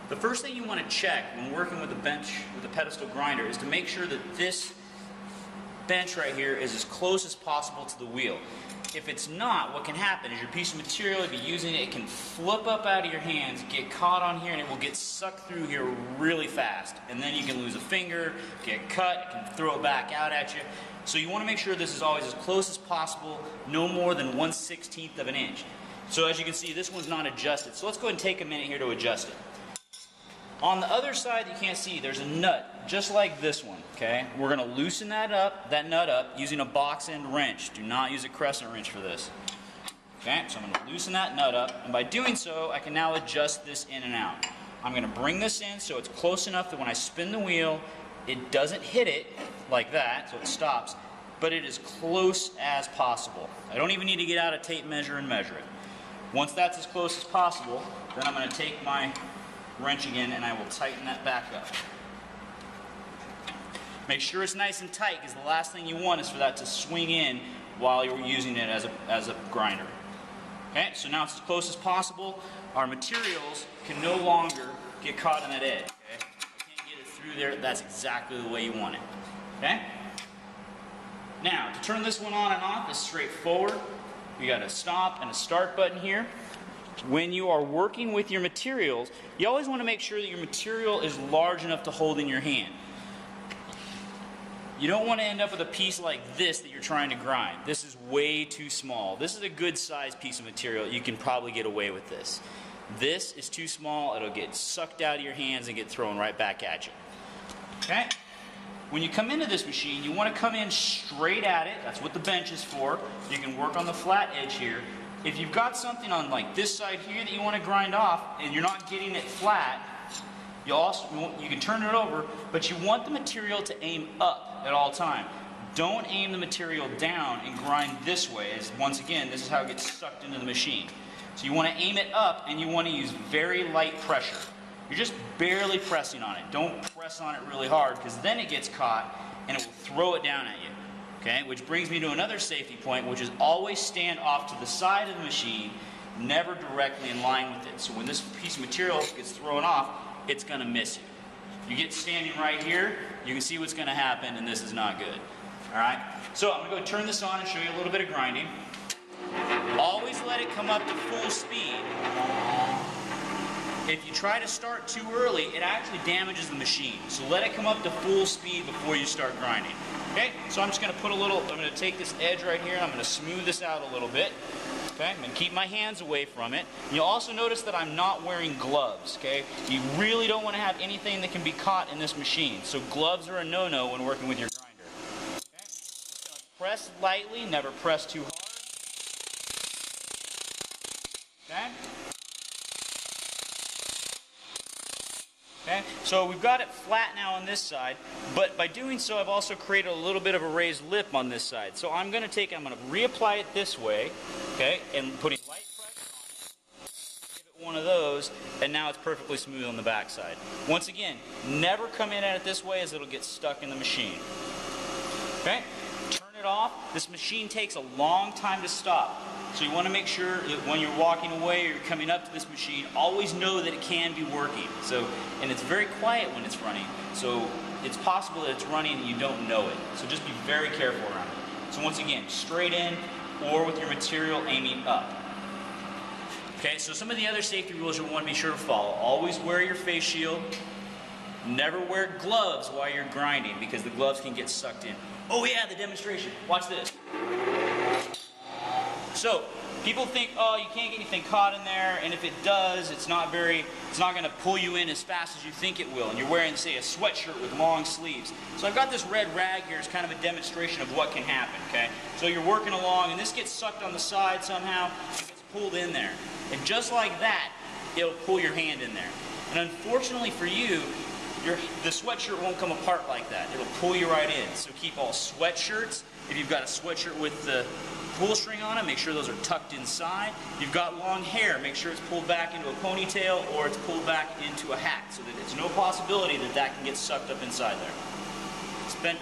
The first thing you want to check when working with a bench with a pedestal grinder is to make sure that this bench right here is as close as possible to the wheel. If it's not, what can happen is your piece of material, if you're using it, it can flip up out of your hands, get caught on here, and it will get sucked through here really fast. And then you can lose a finger, get cut, it can throw it back out at you. So you want to make sure this is always as close as possible, no more than 1/16 of an inch. So as you can see, this one's not adjusted. So let's go ahead and take a minute here to adjust it. On the other side that you can't see, there's a nut, just like this one, okay? We're going to loosen that nut up, using a box end wrench. Do not use a crescent wrench for this. Okay, so I'm going to loosen that nut up, and by doing so, I can now adjust this in and out. I'm going to bring this in so it's close enough that when I spin the wheel, it doesn't hit it like that, so it stops, but it is close as possible. I don't even need to get out a tape measure and measure it. Once that's as close as possible, then I'm going to take my wrench again and I will tighten that back up. Make sure it's nice and tight, because the last thing you want is for that to swing in while you're using it as a grinder. Okay, so now it's as close as possible. Our materials can no longer get caught in that edge. Okay? I can't get it through there. That's exactly the way you want it. Okay? Now, to turn this one on and off is straightforward. You got a stop and a start button here. When you are working with your materials, you always want to make sure that your material is large enough to hold in your hand. You don't want to end up with a piece like this that you're trying to grind. This is way too small. This is a good sized piece of material. You can probably get away with this. This is too small. It'll get sucked out of your hands and get thrown right back at you. Okay? When you come into this machine, you want to come in straight at it. That's what the bench is for. You can work on the flat edge here. If you've got something on like this side here that you want to grind off and you're not getting it flat, you can turn it over, but you want the material to aim up at all time. Don't aim the material down and grind this way, as once again, this is how it gets sucked into the machine. So you want to aim it up, and you want to use very light pressure. You're just barely pressing on it. Don't press on it really hard, because then it gets caught and it will throw it down at you. Okay, which brings me to another safety point, which is always stand off to the side of the machine, never directly in line with it. So when this piece of material gets thrown off, it's going to miss you. You get standing right here, you can see what's going to happen, and this is not good. All right, so I'm going to go turn this on and show you a little bit of grinding. Always let it come up to full speed. If you try to start too early, it actually damages the machine. So let it come up to full speed before you start grinding. Okay, so I'm just going to put a little, I'm going to take this edge right here and I'm going to smooth this out a little bit. Okay, I'm going to keep my hands away from it. You'll also notice that I'm not wearing gloves. Okay, you really don't want to have anything that can be caught in this machine. So gloves are a no-no when working with your grinder. Okay, just going to press lightly, never press too hard. Okay. Okay, so we've got it flat now on this side, but by doing so I've also created a little bit of a raised lip on this side. So I'm going to reapply it this way, okay, and putting light pressure on it, give it one of those, and now it's perfectly smooth on the back side. Once again, never come in at it this way, as it'll get stuck in the machine. Okay, turn it off. This machine takes a long time to stop. So you want to make sure that when you're walking away or you're coming up to this machine, always know that it can be working. So, and it's very quiet when it's running. So it's possible that it's running and you don't know it. So just be very careful around it. So once again, straight in or with your material aiming up. Okay, so some of the other safety rules you want to be sure to follow. Always wear your face shield. Never wear gloves while you're grinding, because the gloves can get sucked in. Oh yeah, the demonstration. Watch this. So, people think, oh, you can't get anything caught in there, and if it does, it's not going to pull you in as fast as you think it will, and you're wearing, say, a sweatshirt with long sleeves. So I've got this red rag here as kind of a demonstration of what can happen, okay? So you're working along, and this gets sucked on the side somehow, and gets pulled in there. And just like that, it'll pull your hand in there. And unfortunately for you, the sweatshirt won't come apart like that. It'll pull you right in. So keep all sweatshirts. If you've got a sweatshirt with the pull string on it, make sure those are tucked inside. If you've got long hair, make sure it's pulled back into a ponytail or it's pulled back into a hat, so that it's no possibility that that can get sucked up inside there. Spent.